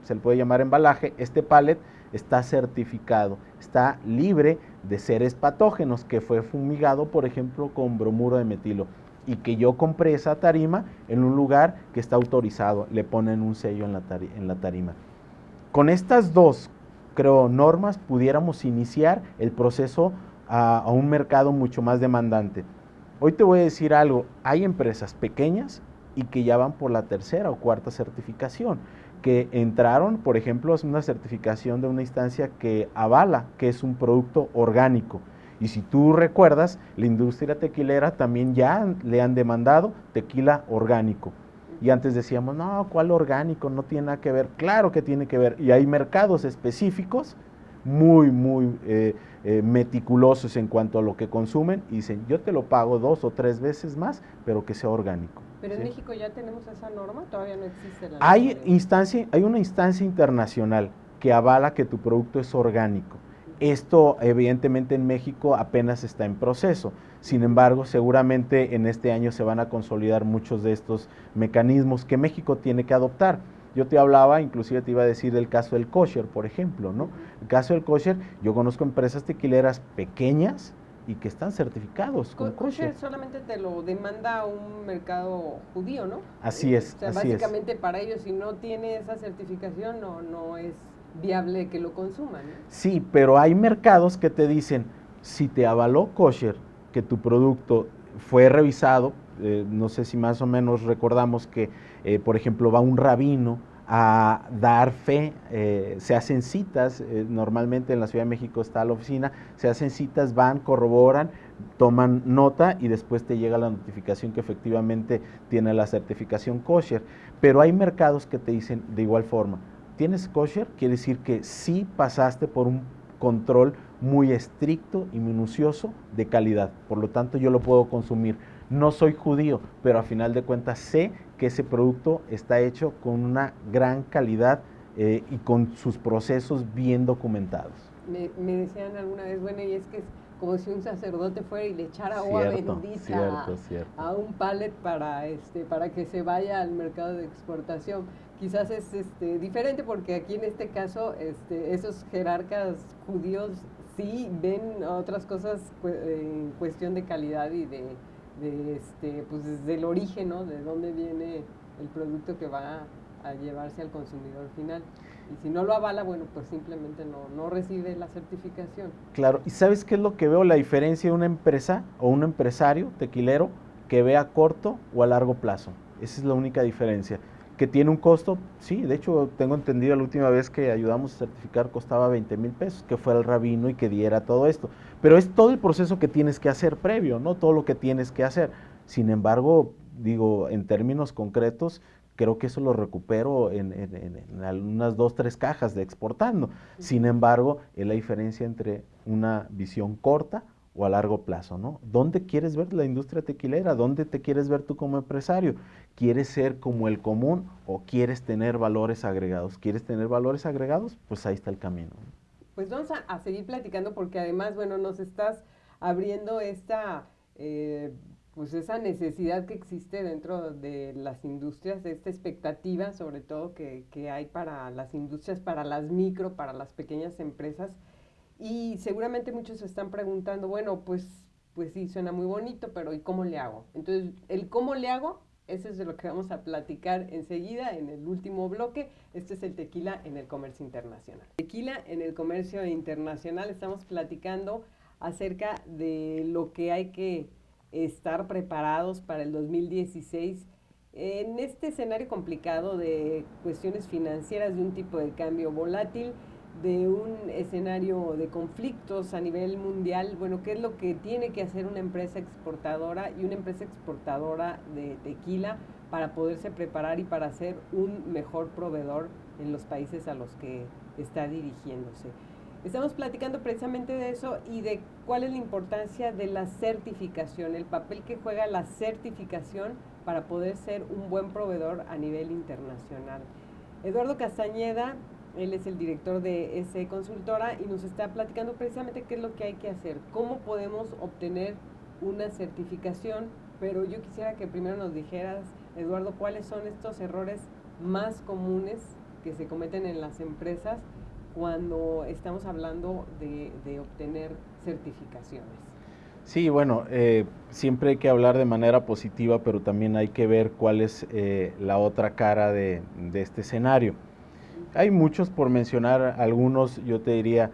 se le puede llamar embalaje, este pallet está certificado, está libre de seres patógenos, que fue fumigado, por ejemplo, con bromuro de metilo, y que yo compré esa tarima en un lugar que está autorizado, le ponen un sello en la tarima. Con estas dos, creo, normas, pudiéramos iniciar el proceso a un mercado mucho más demandante. Hoy te voy a decir algo, hay empresas pequeñas y que ya van por la tercera o cuarta certificación, que entraron, por ejemplo, es una certificación de una instancia que avala que es un producto orgánico. Y si tú recuerdas, la industria tequilera también ya le han demandado tequila orgánico. Y antes decíamos, no, ¿cuál orgánico? No tiene nada que ver. Claro que tiene que ver. Y hay mercados específicos muy meticulosos en cuanto a lo que consumen y dicen, yo te lo pago 2 o 3 veces más, pero que sea orgánico. ¿Pero en México ya tenemos esa norma? ¿Todavía no existe la norma? Hay una instancia internacional que avala que tu producto es orgánico. Esto, evidentemente, en México apenas está en proceso. Sin embargo, seguramente en este año se van a consolidar muchos de estos mecanismos que México tiene que adoptar. Yo te hablaba, inclusive te iba a decir del caso del kosher, por ejemplo, ¿no? El caso del kosher, yo conozco empresas tequileras pequeñas y que están certificados con kosher. Solamente te lo demanda un mercado judío, ¿no? Así es, o sea, así básicamente para ellos, si no tiene esa certificación, no es viable que lo consuman, ¿no? Sí, pero hay mercados que te dicen, si te avaló kosher, que tu producto fue revisado, no sé si más o menos recordamos que, por ejemplo, va un rabino a dar fe, se hacen citas, normalmente en la Ciudad de México está la oficina, se hacen citas, van, corroboran, toman nota y después te llega la notificación que efectivamente tiene la certificación kosher. Pero hay mercados que te dicen de igual forma, ¿tienes kosher? Quiere decir que sí pasaste por un control muy estricto y minucioso de calidad, por lo tanto yo lo puedo consumir. No soy judío, pero a final de cuentas sé que ese producto está hecho con una gran calidad y con sus procesos bien documentados. Me decían alguna vez, bueno, y es que es como si un sacerdote fuera y le echara agua bendita a un pallet para que se vaya al mercado de exportación. Quizás es diferente porque aquí en este caso esos jerarcas judíos sí ven otras cosas en cuestión de calidad y pues desde el origen, ¿no? De dónde viene el producto que va a llevarse al consumidor final. Y si no lo avala, bueno, pues simplemente no recibe la certificación. Claro, ¿y sabes qué es lo que veo? La diferencia de una empresa o un empresario tequilero que ve a corto o a largo plazo. Esa es la única diferencia. ¿Que tiene un costo? Sí, de hecho tengo entendido la última vez que ayudamos a certificar costaba 20,000 pesos, que fuera el rabino y que diera todo esto. Pero es todo el proceso que tienes que hacer previo, ¿no? Todo lo que tienes que hacer. Sin embargo, digo, en términos concretos, creo que eso lo recupero en unas 2, 3 cajas de exportando. Sin embargo, es la diferencia entre una visión corta o a largo plazo, ¿no? ¿Dónde quieres ver la industria tequilera? ¿Dónde te quieres ver tú como empresario? ¿Quieres ser como el común o quieres tener valores agregados? ¿Quieres tener valores agregados? Pues ahí está el camino. Pues vamos a seguir platicando porque además, bueno, nos estás abriendo esta, pues esa necesidad que existe dentro de las industrias, de esta expectativa sobre todo que hay para las industrias, para las micro, para las pequeñas empresas. Y seguramente muchos se están preguntando, bueno, pues sí, suena muy bonito, pero ¿y cómo le hago? Entonces, el cómo le hago, eso es de lo que vamos a platicar enseguida en el último bloque. Este es el tequila en el comercio internacional. Tequila en el comercio internacional, estamos platicando acerca de lo que hay que estar preparados para el 2016 en este escenario complicado de cuestiones financieras, de un tipo de cambio volátil, de un escenario de conflictos a nivel mundial. Bueno, ¿qué es lo que tiene que hacer una empresa exportadora y una empresa exportadora de tequila para poderse preparar y para ser un mejor proveedor en los países a los que está dirigiéndose? Estamos platicando precisamente de eso y de cuál es la importancia de la certificación, el papel que juega la certificación para poder ser un buen proveedor a nivel internacional. Eduardo Castañeda, él es el director de SE Consultora y nos está platicando precisamente qué es lo que hay que hacer, cómo podemos obtener una certificación, pero yo quisiera que primero nos dijeras, Eduardo, cuáles son estos errores más comunes que se cometen en las empresas cuando estamos hablando de obtener certificaciones. Sí, bueno, siempre hay que hablar de manera positiva, pero también hay que ver cuál es la otra cara de este escenario. Hay muchos, por mencionar algunos, yo te diría,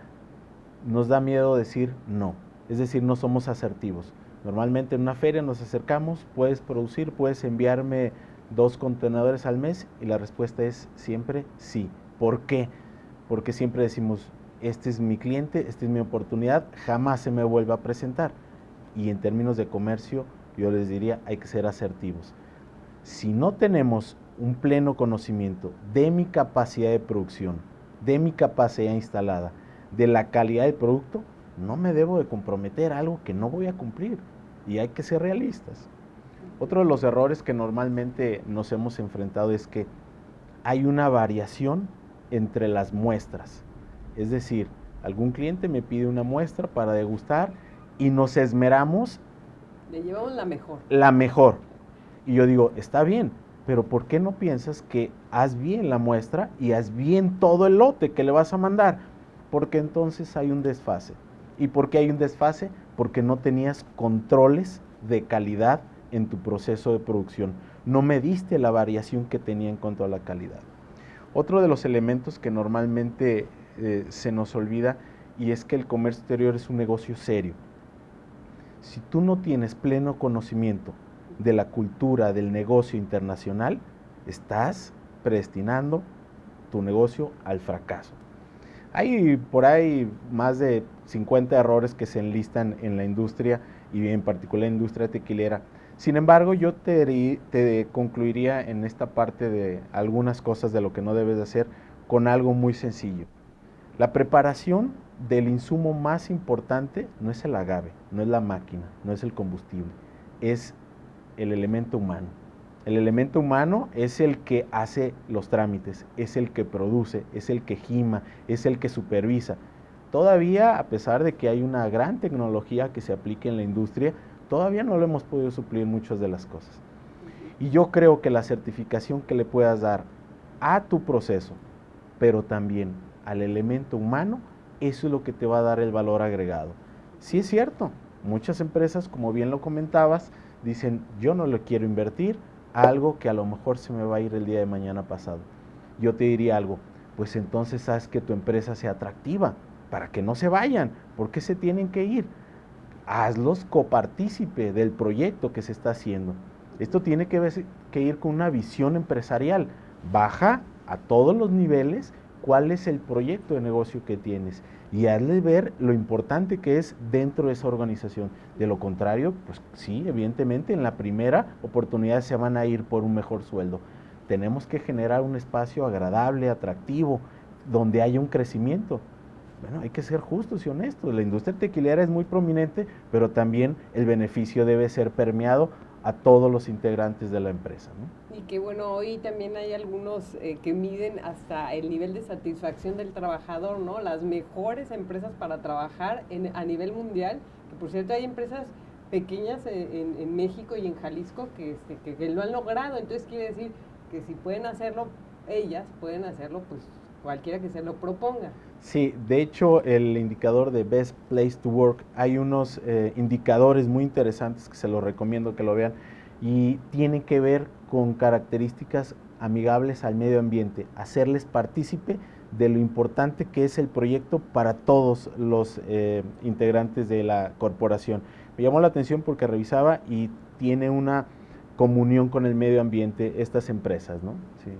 nos da miedo decir no, es decir, no somos asertivos. Normalmente en una feria nos acercamos, puedes producir, puedes enviarme 2 contenedores al mes y la respuesta es siempre sí. ¿Por qué? Porque siempre decimos, este es mi cliente, esta es mi oportunidad, jamás se me vuelve a presentar. Y en términos de comercio, yo les diría, hay que ser asertivos. Si no tenemos un pleno conocimiento de mi capacidad de producción, de mi capacidad instalada, de la calidad del producto, no me debo de comprometer a algo que no voy a cumplir y hay que ser realistas. Otro de los errores que normalmente nos hemos enfrentado es que hay una variación entre las muestras, es decir, algún cliente me pide una muestra para degustar y nos esmeramos. Le llevamos la mejor. La mejor. Y yo digo, está bien, pero ¿por qué no piensas que haz bien la muestra y haz bien todo el lote que le vas a mandar? Porque entonces hay un desfase. ¿Y por qué hay un desfase? Porque no tenías controles de calidad en tu proceso de producción. No mediste la variación que tenía en cuanto a la calidad. Otro de los elementos que normalmente se nos olvida y es que el comercio exterior es un negocio serio. Si tú no tienes pleno conocimiento de la cultura del negocio internacional, estás predestinando tu negocio al fracaso. Hay por ahí más de 50 errores que se enlistan en la industria y en particular en la industria tequilera. Sin embargo, yo te concluiría en esta parte de algunas cosas de lo que no debes de hacer con algo muy sencillo. La preparación del insumo más importante no es el agave, no es la máquina, no es el combustible, es el elemento humano. El elemento humano es el que hace los trámites, es el que produce, es el que gima, es el que supervisa. Todavía, a pesar de que hay una gran tecnología que se aplica en la industria, todavía no lo hemos podido suplir muchas de las cosas. Y yo creo que la certificación que le puedas dar a tu proceso, pero también al elemento humano, eso es lo que te va a dar el valor agregado. Sí es cierto, muchas empresas, como bien lo comentabas, dicen, yo no le quiero invertir a algo que a lo mejor se me va a ir el día de mañana pasado. Yo te diría algo, pues entonces haz que tu empresa sea atractiva, para que no se vayan. ¿Por qué se tienen que ir? Hazlos copartícipe del proyecto que se está haciendo. Esto tiene que ir con una visión empresarial. baja a todos los niveles cuál es el proyecto de negocio que tienes y hazle ver lo importante que es dentro de esa organización. De lo contrario, pues sí, evidentemente en la primera oportunidad se van a ir por un mejor sueldo. Tenemos que generar un espacio agradable, atractivo, donde haya un crecimiento. Bueno, hay que ser justos y honestos. La industria tequilera es muy prominente, pero también el beneficio debe ser permeado a todos los integrantes de la empresa, ¿no? Y que bueno, hoy también hay algunos que miden hasta el nivel de satisfacción del trabajador, ¿no? Las mejores empresas para trabajar a nivel mundial, que por cierto hay empresas pequeñas en México y en Jalisco que lo han logrado. Entonces quiere decir que si pueden hacerlo ellas, pueden hacerlo pues cualquiera que se lo proponga. Sí, de hecho el indicador de Best Place to Work, hay unos indicadores muy interesantes que se los recomiendo que lo vean y tienen que ver con características amigables al medio ambiente, hacerles partícipe de lo importante que es el proyecto para todos los integrantes de la corporación. Me llamó la atención porque revisaba y tiene una comunión con el medio ambiente estas empresas, ¿no? Sí.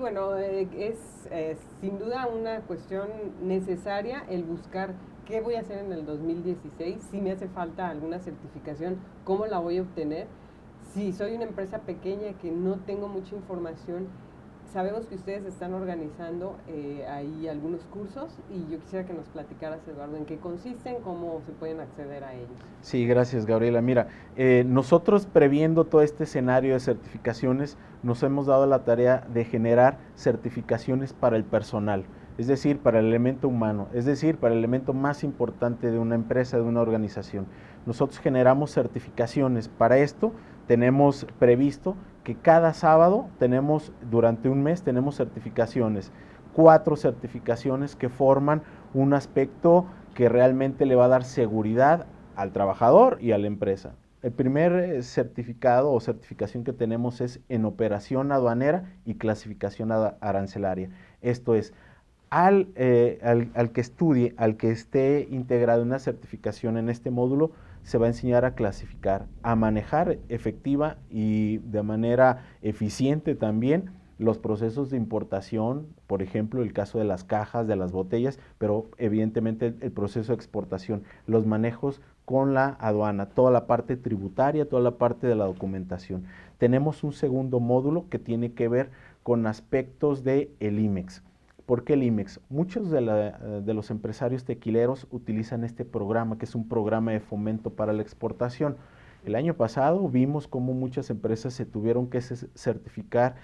Bueno, es sin duda una cuestión necesaria el buscar qué voy a hacer en el 2016, si me hace falta alguna certificación, cómo la voy a obtener. Si soy una empresa pequeña que no tengo mucha información, sabemos que ustedes están organizando ahí algunos cursos y yo quisiera que nos platicaras, Eduardo, en qué consisten, cómo se pueden acceder a ellos. Sí, gracias, Gabriela. Mira, nosotros previendo todo este escenario de certificaciones, nos hemos dado la tarea de generar certificaciones para el personal, es decir, para el elemento humano, es decir, para el elemento más importante de una empresa, de una organización. Nosotros generamos certificaciones. Para esto tenemos previsto que cada sábado durante un mes tenemos certificaciones, 4 certificaciones que forman un aspecto que realmente le va a dar seguridad al trabajador y a la empresa. El primer certificado o certificación que tenemos es en operación aduanera y clasificación arancelaria. Esto es, al que estudie, al que esté integrado en una certificación en este módulo, se va a enseñar a clasificar, a manejar efectiva y de manera eficiente también los procesos de importación, por ejemplo, el caso de las cajas, de las botellas, pero evidentemente el proceso de exportación, los manejos con la aduana, toda la parte tributaria, toda la parte de la documentación. Tenemos un segundo módulo que tiene que ver con aspectos del IMEX. ¿Por qué el IMEX? Muchos de los empresarios tequileros utilizan este programa, que es un programa de fomento para la exportación. El año pasado vimos cómo muchas empresas se tuvieron que certificar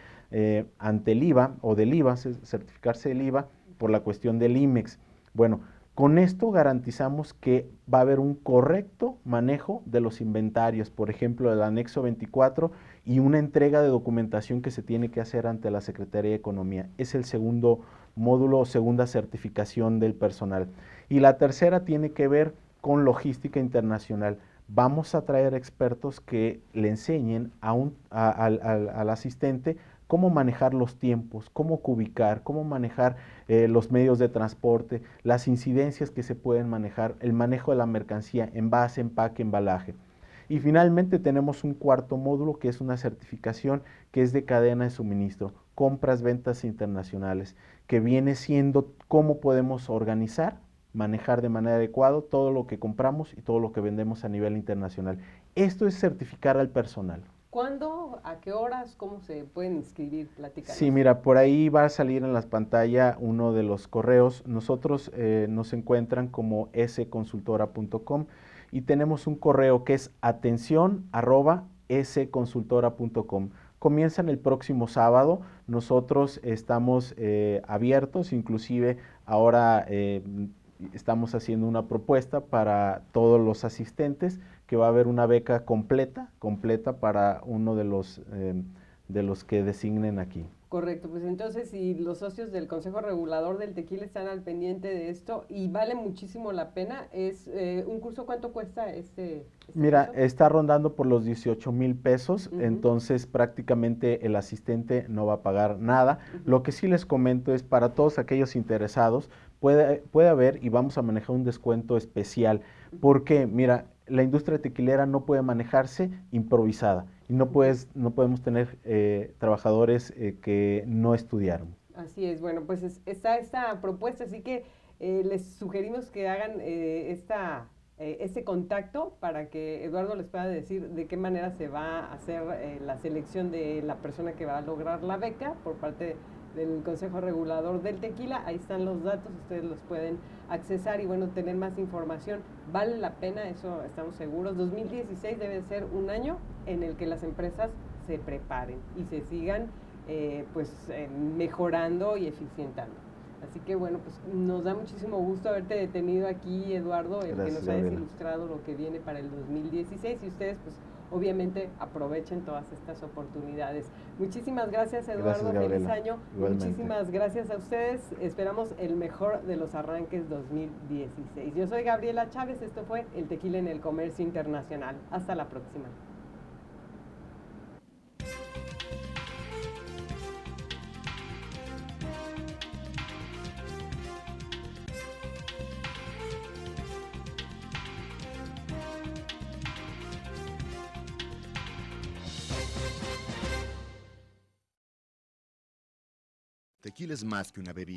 ante el IVA o del IVA, certificarse del IVA por la cuestión del IMEX. Bueno, con esto garantizamos que va a haber un correcto manejo de los inventarios, por ejemplo, el anexo 24 y una entrega de documentación que se tiene que hacer ante la Secretaría de Economía. Es el segundo módulo o segunda certificación del personal. Y la tercera tiene que ver con logística internacional. Vamos a traer expertos que le enseñen al asistente cómo manejar los tiempos, cómo cubicar, cómo manejar los medios de transporte, las incidencias que se pueden manejar, el manejo de la mercancía, envase, empaque, embalaje. Y finalmente tenemos un cuarto módulo que es una certificación que es de cadena de suministro, compras, ventas internacionales, que viene siendo cómo podemos organizar, manejar de manera adecuada todo lo que compramos y todo lo que vendemos a nivel internacional. Esto es certificar al personal. ¿Cuándo? ¿A qué horas? ¿Cómo se pueden inscribir? Platícanos. Sí, mira, por ahí va a salir en la pantalla uno de los correos. Nosotros nos encuentran como sconsultora.com y tenemos un correo que es atención@sconsultora.com. Comienzan el próximo sábado. Nosotros estamos abiertos, inclusive ahora estamos haciendo una propuesta para todos los asistentes, que va a haber una beca completa para uno de los que designen aquí. Correcto, pues entonces si los socios del Consejo Regulador del Tequila están al pendiente de esto y vale muchísimo la pena, es un curso, ¿cuánto cuesta este Mira, curso? está rondando por los 18,000 pesos, entonces prácticamente el asistente no va a pagar nada. Lo que sí les comento es para todos aquellos interesados, puede haber y vamos a manejar un descuento especial, porque mira, la industria tequilera no puede manejarse improvisada y no podemos tener trabajadores que no estudiaron. Así es, bueno, pues está esta propuesta, así que les sugerimos que hagan este contacto para que Eduardo les pueda decir de qué manera se va a hacer la selección de la persona que va a lograr la beca por parte del Consejo Regulador del Tequila. Ahí están los datos, ustedes los pueden accesar y bueno, tener más información. Vale la pena, eso estamos seguros. 2016 debe ser un año en el que las empresas se preparen y se sigan mejorando y eficientando. Así que bueno, pues nos da muchísimo gusto haberte detenido aquí, Eduardo, el Gracias, que nos hayas Gabriela. ilustrado lo que viene para el 2016 y ustedes pues obviamente aprovechen todas estas oportunidades. Muchísimas gracias, Eduardo, Gracias, feliz Gabriela. año. Igualmente. Muchísimas gracias a ustedes, esperamos el mejor de los arranques 2016. Yo soy Gabriela Chávez, esto fue El Tequila en el Comercio Internacional. Hasta la próxima. Tequila es más que una bebida.